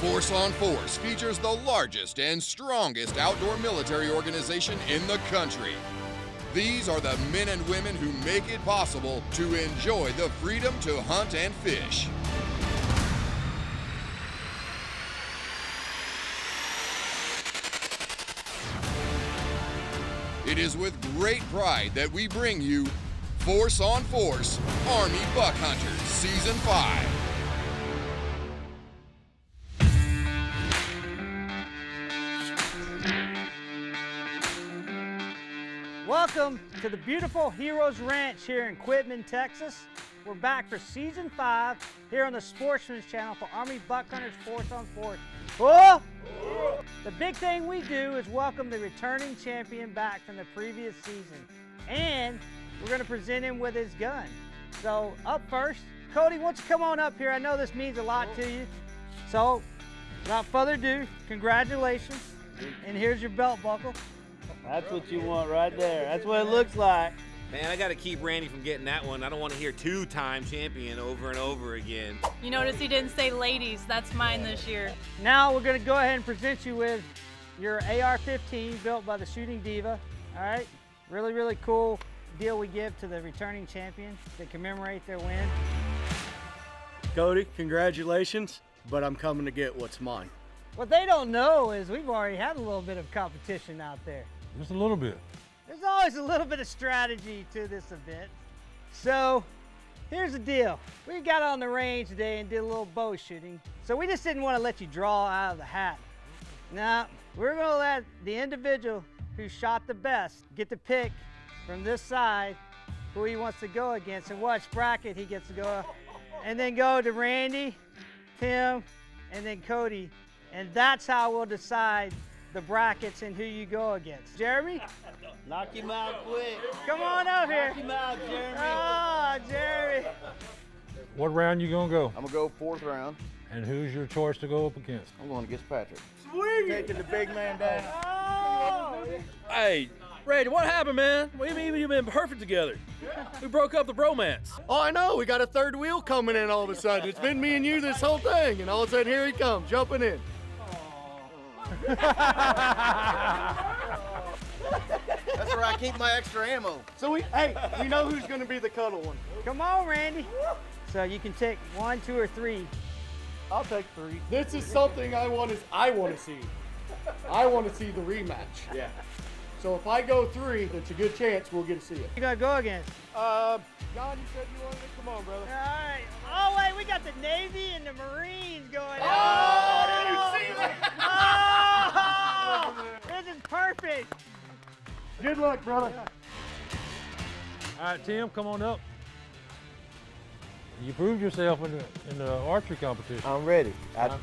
Force on Force features the largest and strongest outdoor military organization in the country. These are the men and women who make it possible to enjoy the freedom to hunt and fish. It is with great pride that we bring you Force on Force Army Buck Hunters Season 5. Welcome to the beautiful Heroes Ranch here in Quitman, Texas. We're back for Season 5 here on the Sportsman's Channel for Army Buck Hunters Force on Force. Oh! The big thing we do is welcome the returning champion back from the previous season. And we're going to present him with his gun. So up first, Cody, why don't you come on up here? I know this means a lot to you. So without further ado, congratulations. And here's your belt buckle. That's what you want right there. That's what it looks like. Man, I got to keep Randy from getting that one. I don't want to hear two-time champion over and over again. You notice he didn't say ladies. That's mine this year. Now we're going to go ahead and present you with your AR-15 built by the Shooting Diva. All right, really, really cool deal we give to the returning champion to commemorate their win. Cody, congratulations, but I'm coming to get what's mine. What they don't know is we've already had a little bit of competition out there. Just a little bit. There's always a little bit of strategy to this event. So here's the deal. We got on the range today and did a little bow shooting. So we just didn't want to let you draw out of the hat. Now, we're gonna let the individual who shot the best get to pick from this side who he wants to go against and which bracket he gets to go. And then go to Randy, Tim, and then Cody. And that's how we'll decide the brackets and who you go against. Jeremy? Knock him out quick. Come on up here. Knock him out, Jeremy. Oh, Jeremy. What round you gonna go? I'm gonna go fourth round. And who's your choice to go up against? I'm going against Patrick. Taking the big man down. Oh. Hey, Randy, what happened, man? We've been perfect together. We broke up the bromance. Oh, I know. We got a third wheel coming in all of a sudden. It's been me and you this whole thing, and all of a sudden here he comes, jumping in. That's where I keep my extra ammo. So we know who's going to be the cuddle one. Come on, Randy. So you can take 1, 2, or 3. I'll take 3. This is something I want to see. I want to see the rematch. Yeah. So if I go 3, it's a good chance we'll get to see it. You gonna go against? John, you said you wanted it. Come on, brother. All right. Oh wait, we got the Navy and the Marines going. Oh, I didn't see that. Oh, this is perfect. Good luck, brother. All right, Tim, come on up. You proved yourself in the archery competition. I'm ready.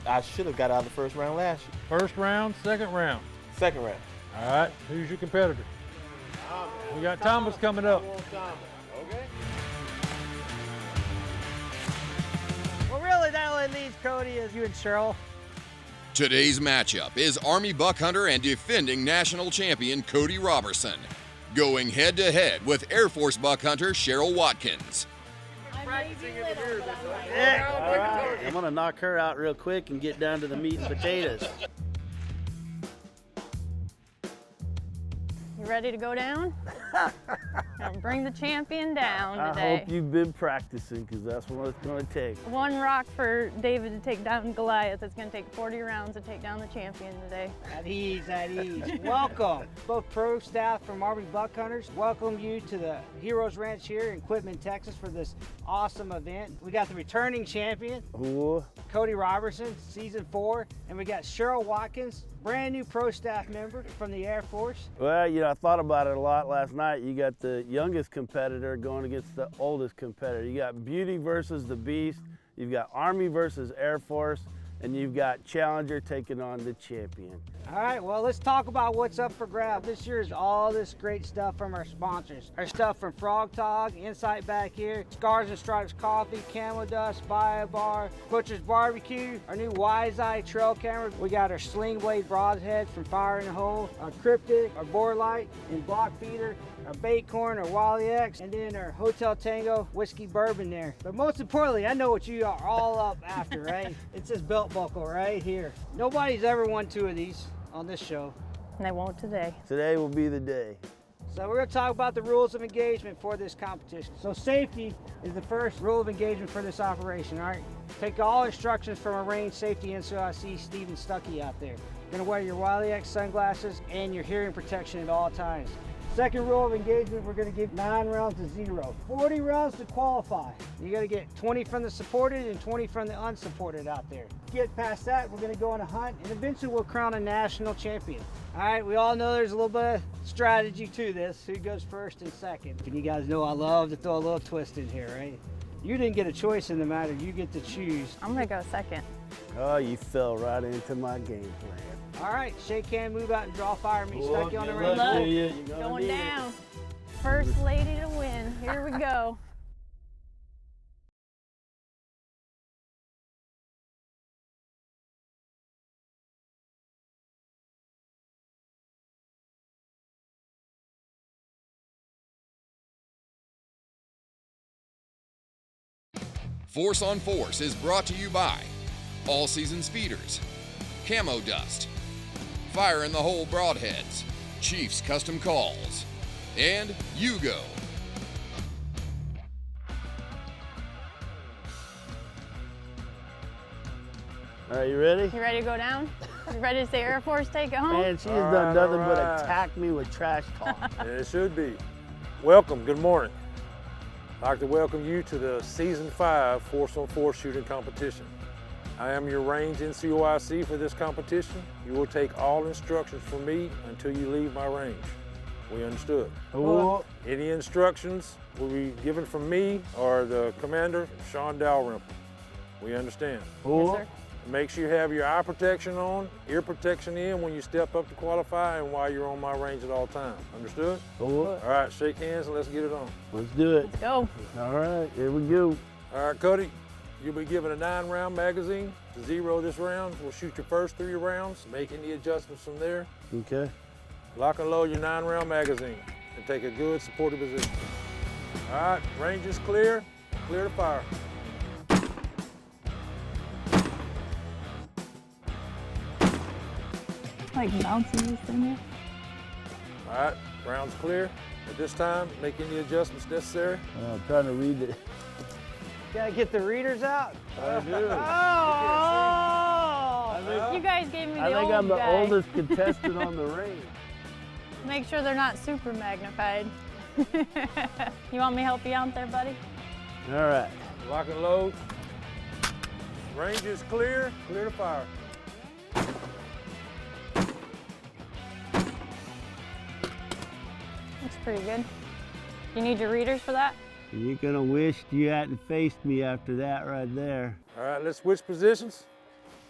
I should have got out of the first round last year. First round, second round. Second round. All right, who's your competitor? We got Thomas coming up. Okay. Well, really, that only leaves Cody as you and Cheryl. Today's matchup is Army Buck Hunter and defending national champion Cody Robertson, going head-to-head with Air Force Buck Hunter Cheryl Watkins. I'm gonna knock her out real quick and get down to the meat and potatoes. You ready to go down? Now bring the champion down today. I hope you've been practicing, because that's what it's gonna take. One rock for David to take down Goliath. It's gonna take 40 rounds to take down the champion today. At ease, at ease. Welcome. Both pro staff from Army Buck Hunters welcome you to the Heroes Ranch here in Quitman, Texas for this awesome event. We got the returning champion, Ooh. Cody Robertson, season 4, and we got Cheryl Watkins, brand new pro staff member from the Air Force. Well, you know, I thought about it a lot last night. You got the youngest competitor going against the oldest competitor. You got Beauty versus the Beast. You've got Army versus Air Force. And you've got Challenger taking on the champion. All right, well, let's talk about what's up for grabs. This year is all this great stuff from our sponsors. Our stuff from Frog Tog, Insight back here, Scars and Stripes Coffee, Camel Dust, Bar, Butcher's Barbecue, our new Wise Eye trail camera. We got our Sling Blade broadhead from Fire in the Hole, our Cryptic, our Bore Light and Block Feeder, our Baitcorn, our Wally X, and then our Hotel Tango whiskey bourbon there. But most importantly, I know what you are all up after, right? It's this belt buckle right here. Nobody's ever won 2 of these on this show. And they won't today. Today will be the day. So we're going to talk about the rules of engagement for this competition. So safety is the first rule of engagement for this operation, all right? Take all instructions from a range safety NCOIC Stephen Stuckey out there. You're going to wear your Wily X sunglasses and your hearing protection at all times. Second rule of engagement, we're going to give 9 rounds to 0. 40 rounds to qualify. You got to get 20 from the supported and 20 from the unsupported out there. Get past that, we're going to go on a hunt, and eventually we'll crown a national champion. All right, we all know there's a little bit of strategy to this. Who goes first and second? And you guys know I love to throw a little twist in here, right? You didn't get a choice in the matter. You get to choose. I'm gonna go second. Oh, you fell right into my game plan. All right, shake hand, move out, and draw fire. Me stuck you on the Good range. luck to Look, you. You're gonna Going need it. down. First lady to win. Here we go. Force on Force is brought to you by All Seasons Feeders, Camo Dust, Fire in the Hole Broadheads, Chiefs Custom Calls, and Yugo. All right, you ready? You ready to go down? You ready to say Air Force take it home? Man, she has done nothing but attack me with trash talk. It should be. Welcome, good morning. I'd like to welcome you to the Season 5 Force on Force shooting competition. I am your range NCOIC for this competition. You will take all instructions from me until you leave my range. We understood? Ooh. Any instructions will be given from me or the commander, Sean Dalrymple. We understand. Ooh. Yes, sir. Make sure you have your eye protection on, ear protection in when you step up to qualify and while you're on my range at all times. Understood? Ooh. All right, shake hands and let's get it on. Let's do it. Let's go. All right, here we go. All right, Cody, you'll be given a 9-round magazine to 0 this round. We'll shoot your first 3 rounds, make any adjustments from there. Okay. Lock and load your 9-round magazine and take a good supportive position. All right, range is clear. Clear to fire. Like bouncing this in there. All right, round's clear. At this time, make any adjustments necessary. I'm trying to read it. Gotta get the readers out. I do. Oh! You guys gave me the I think old I'm the guy. oldest contestant on the range. Make sure they're not super magnified. You want me to help you out there, buddy? All right. Lock and load. Range is clear. Clear to fire. Looks pretty good. You need your readers for that? You're gonna wish you hadn't faced me after that right there. All right, let's switch positions.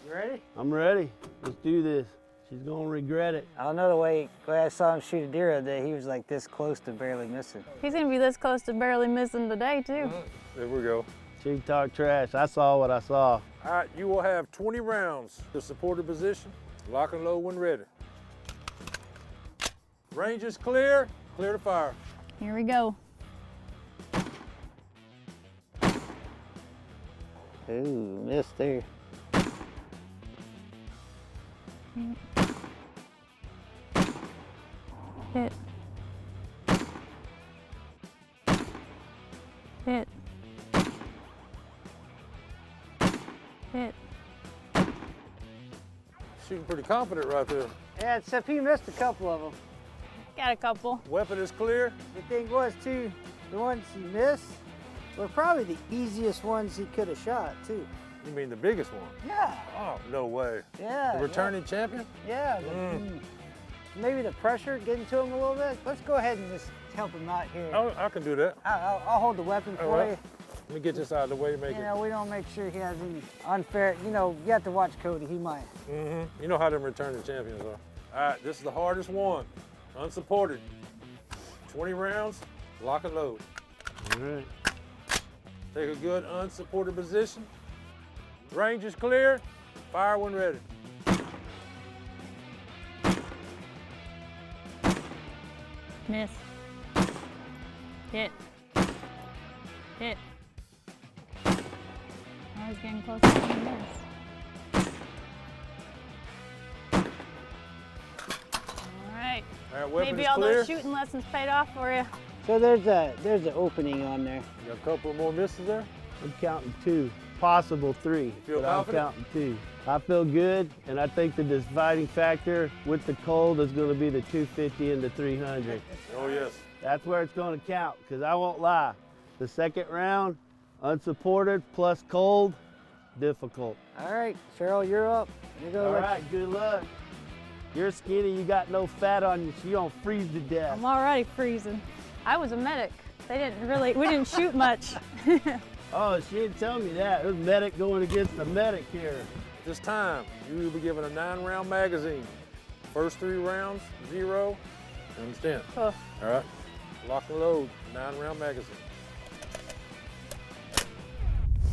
You ready? I'm ready. Let's do this. She's gonna regret it. I don't know the way I saw him shoot a deer the other day, he was like this close to barely missing. He's gonna be this close to barely missing today, too. There we go. She talked trash. I saw what I saw. All right, you will have 20 rounds to support a position. Lock and load when ready. Range is clear. Clear to fire. Here we go. Ooh, missed there. Hit. Hit. Hit. Shooting pretty confident right there. Yeah, except he missed a couple of them. Got a couple. Weapon is clear. The thing was, too, the ones he missed were probably the easiest ones he could have shot, too. You mean the biggest one? Yeah, Oh, no way. yeah. The returning champion? Yeah. Maybe the pressure getting to him a little bit. Let's go ahead and just help him out here. Oh, I can do that. I'll hold the weapon All for right. you. Let me get this out of the way to make You it. know, we don't make sure he has any unfair, you know, you have to watch Cody, he might. You know how them returning champions are. All right, this is the hardest one. Unsupported. 20 rounds, lock and load. All right. Take a good unsupported position. Range is clear. Fire when ready. Miss. Hit. Hit. Oh, he's getting close to the miss. All right. All right, weapon Maybe is all clear. those shooting lessons paid off for you. So there's an opening on there. You got a couple more misses there. I'm counting 2, possible 3, feel but I'm confident? counting 2. I feel good, and I think the deciding factor with the cold is going to be the 250 and the 300. Oh yes. That's where it's going to count, because I won't lie. The second round, unsupported plus cold, difficult. All right, Cheryl, you're up. You're gonna All let right, good luck. You're skinny, you got no fat on you, so you don't freeze to death. I'm already freezing. I was a medic. We didn't shoot much. Oh, she didn't tell me that. It was medic going against the medic here. At this time, you will be given a 9-round magazine. First 3 rounds, 0. You understand? Oh, All right. Lock and load, 9-round magazine.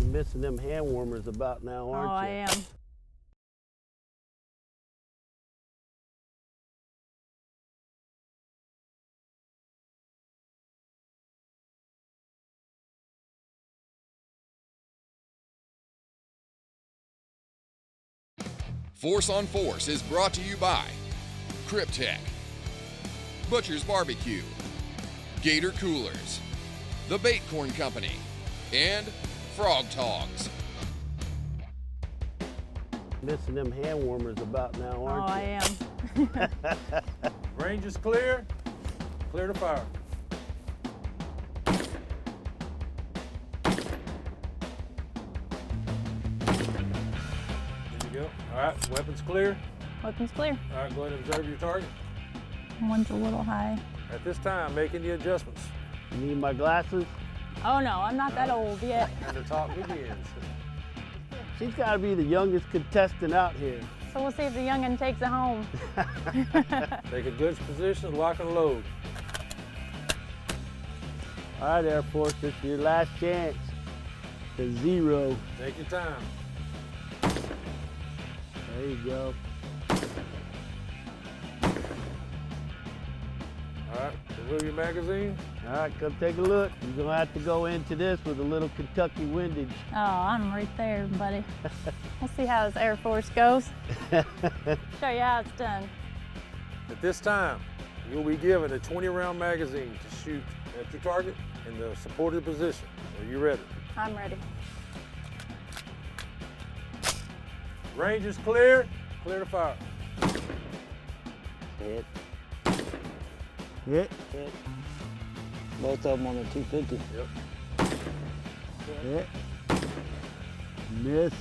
You're missing them hand warmers about now, aren't you? I am. Force on Force is brought to you by Cryptek, Butcher's Barbecue, Gator Coolers, The Bait Corn Company, and Frog Togs. Missing them hand warmers about now, aren't I you? am. Range is clear. Clear to fire. There you go. All right, weapons clear. Weapons clear. All right, go ahead and observe your target. One's a little high. At this time, making the adjustments. You need my glasses? Oh no, I'm not that old yet. And the talk begins. She's got to be the youngest contestant out here. So we'll see if the youngin' takes it home. Take a good position, lock and load. All right, Air Force, this is your last chance to 0. Take your time. There you go. All right, remove your magazine. All right, come take a look. You're going to have to go into this with a little Kentucky windage. Oh, I'm right there, buddy. We'll see how this Air Force goes. Show you how it's done. At this time, you'll be given a 20-round magazine to shoot at your target in the supported position. Are you ready? I'm ready. Range is clear. Clear to fire. Hit. Hit. Hit. Both of them on the 250. Yep. Hit. Miss.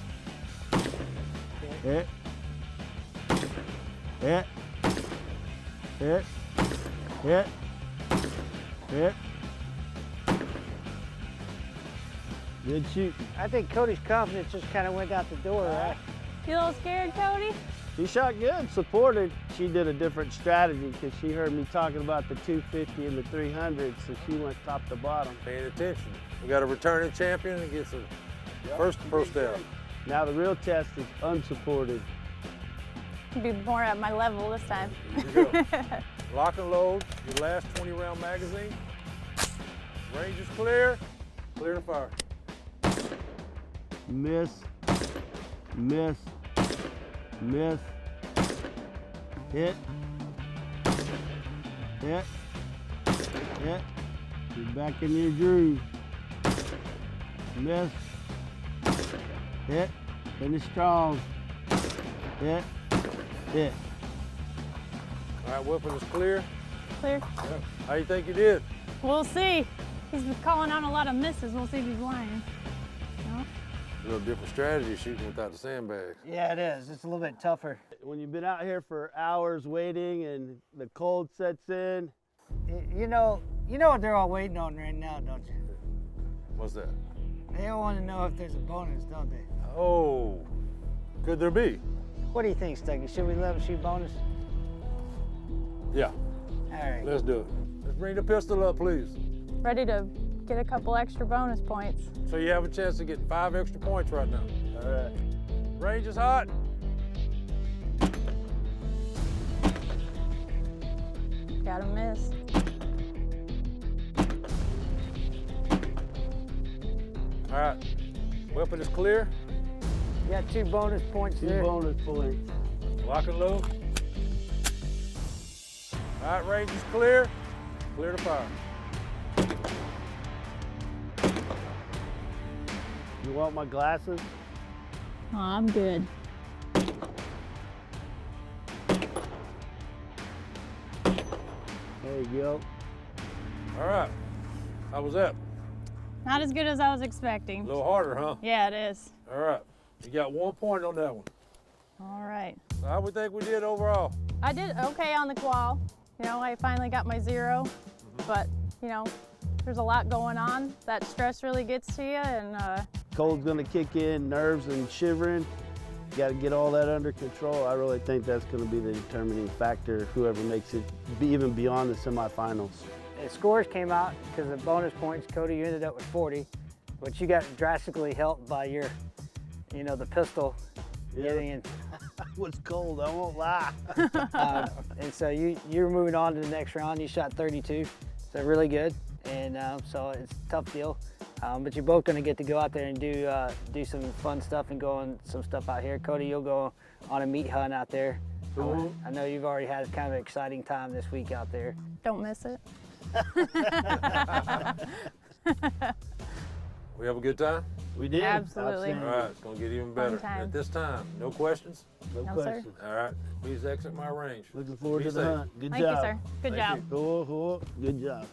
Hit. Hit. Hit. Hit. Hit. Good shooting. I think Cody's confidence just kind of went out the door, right? You a little scared, Cody? She shot good, supported. She did a different strategy because she heard me talking about the 250 and the 300, so she went top to bottom. Paying attention. We got a returning champion and gets a first down. Now the real test is unsupported. Be more at my level this time. Here you go. Lock and load, your last 20-round magazine. Range is clear. Clear to fire. Miss. Miss. Miss. Hit. Hit. Hit. You're back in your groove. Miss. Hit. Finish strong. Hit. Hit. All right, weapon is clear. Clear. Yep. How you think you did? We'll see. He's been calling out a lot of misses. We'll see if he's lying. No? A little different strategy shooting without the sandbags. Yeah, it is. It's a little bit tougher. When you've been out here for hours waiting and the cold sets in, You know what they're all waiting on right now, don't you? What's that? They all want to know if there's a bonus, don't they? Oh, could there be? What do you think, Stucky? Should we let them shoot bonus? Yeah, All right. let's do it. Let's bring the pistol up, please. Ready to get a couple extra bonus points. So you have a chance to get 5 extra points right now. all right. Range is hot. Got a miss. All right, weapon is clear. You got 2 bonus points Two there. bonus points. Lock and load. All right, range is clear. Clear to fire. You want my glasses? Oh, I'm good. There you go. All right, how was that? Not as good as I was A expecting. little harder, huh? Yeah, it is. All right, you got 1 point on that one. All right. So how we think we did overall? I did okay on the qual. You know, I finally got my 0, but you know, there's a lot going on. That stress really gets to you, and Cold's gonna kick in, nerves and shivering. You gotta get all that under control. I really think that's gonna be the determining factor, whoever makes it even beyond the semifinals. The scores came out because of bonus points. Cody, you ended up with 40, but you got drastically helped by your, you know, the pistol getting in. It was cold, I won't lie. And so you're moving on to the next round. You shot 32, so really good. And so it's a tough deal. But you're both going to get to go out there and do some fun stuff and go on some stuff out here. Cody, you'll go on a meat hunt out there. I know you've already had kind of an exciting time this week out there. don't miss it. We have a good time? We did. Absolutely. All right, it's gonna get even better. time. At this time, no questions? No No, sir. questions. All right, please exit my range. Looking forward Be to the safe. hunt. Good Thank job. you, sir. Good Thank job. you. Cool. Good job.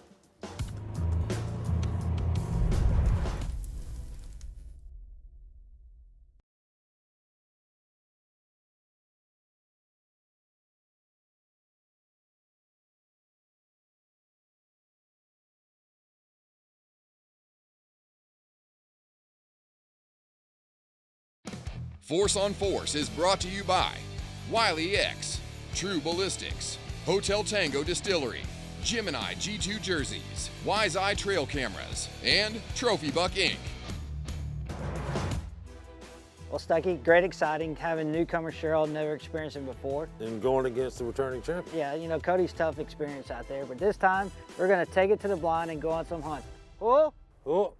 Force on Force is brought to you by Wiley X, True Ballistics, Hotel Tango Distillery, Gemini G2 Jerseys, Wise Eye Trail Cameras, and Trophy Buck Inc. Well, Stuckey, great exciting having newcomer Cheryl, never experienced it before. And going against the returning champion. Yeah, you know, Cody's tough experience out there, but this time we're going to take it to the blind and go on some hunt. Oh! Oh,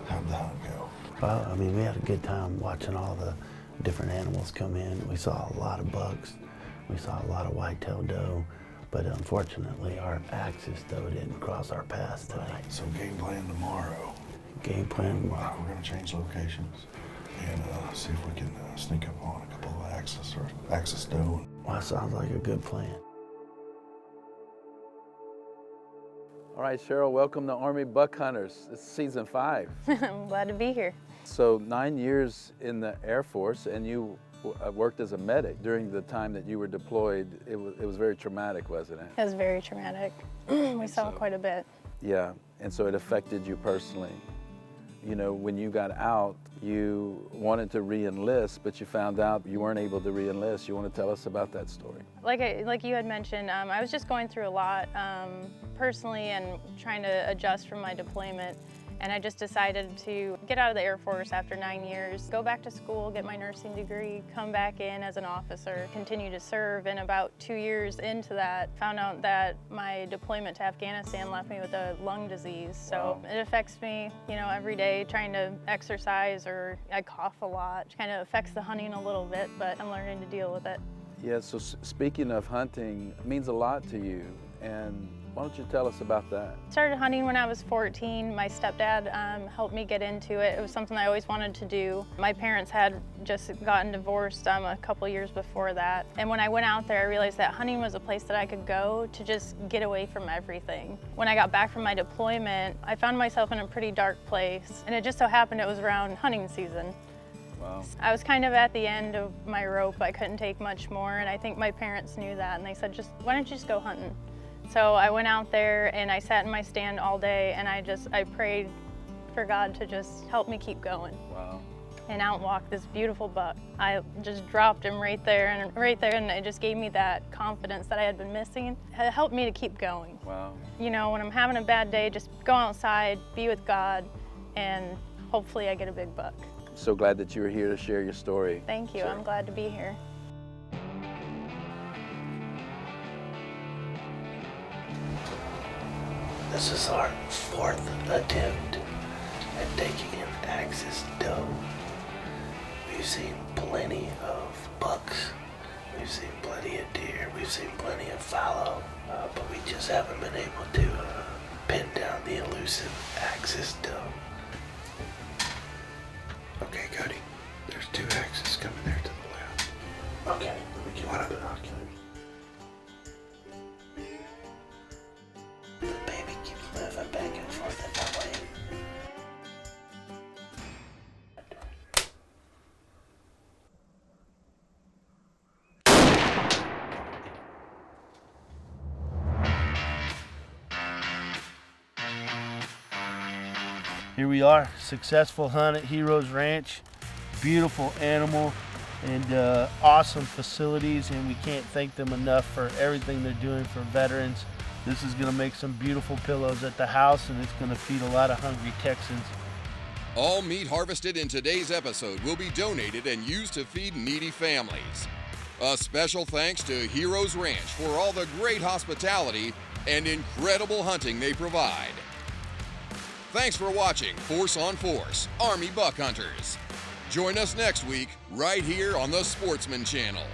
How'd the hunt go? Well, I mean, we had a good time watching all the different animals come in. We saw a lot of bucks. We saw a lot of white-tailed doe, but unfortunately, our axis doe didn't cross our paths tonight. So game plan tomorrow. Game plan tomorrow. We're gonna change locations and see if we can sneak up on a couple of axis doe. Well, that sounds like a good plan. All right, Cheryl, welcome to Army Buck Hunters. It's season 5. I'm glad to be here. So 9 years in the Air Force, and you worked as a medic during the time that you were deployed. It was very traumatic, wasn't it? It was very traumatic. We saw quite a bit. Yeah, and so it affected you personally. You know, when you got out, you wanted to re-enlist, but you found out you weren't able to re-enlist. You want to tell us about that story? Like you had mentioned, I was just going through a lot personally and trying to adjust from my deployment. And I just decided to get out of the Air Force after 9 years, go back to school, get my nursing degree, come back in as an officer, continue to serve. And about 2 years into that, found out that my deployment to Afghanistan left me with a lung disease. So it affects me, you know, every day trying to exercise, or I cough a lot. It kind of affects the hunting a little bit, but I'm learning to deal with it. Yeah, so speaking of hunting, it means a lot to you. And why don't you tell us about that? Started hunting when I was 14. My stepdad helped me get into it. It was something I always wanted to do. My parents had just gotten divorced a couple years before that. And when I went out there, I realized that hunting was a place that I could go to just get away from everything. When I got back from my deployment, I found myself in a pretty dark place. And it just so happened it was around hunting season. Wow. I was kind of at the end of my rope. I couldn't take much more. And I think my parents knew that. And they said, why don't you just go hunting? So I went out there and I sat in my stand all day and I prayed for God to just help me keep going. Wow. And out walked this beautiful buck. I just dropped him right there, and it just gave me that confidence that I had been missing. It helped me to keep going. Wow. You know, when I'm having a bad day, just go outside, be with God, and hopefully I get a big buck. So glad that you were here to share your story. Thank you. Sure. I'm glad to be here. This is our 4th attempt at taking an axis doe. We've seen plenty of bucks, we've seen plenty of deer, we've seen plenty of fallow, but we just haven't been able to pin down the elusive axis doe. Okay, Cody, there's 2 axes coming there to the left. Okay, let me get my binoculars. The baby keeps moving back and forth in my way. Here we are, successful hunt at Heroes Ranch. Beautiful animal and awesome facilities, and we can't thank them enough for everything they're doing for veterans. This is gonna make some beautiful pillows at the house, and it's gonna feed a lot of hungry Texans. All meat harvested in today's episode will be donated and used to feed needy families. A special thanks to Heroes Ranch for all the great hospitality and incredible hunting they provide. Thanks for watching Force on Force, Army Buck Hunters. Join us next week right here on the Sportsman Channel.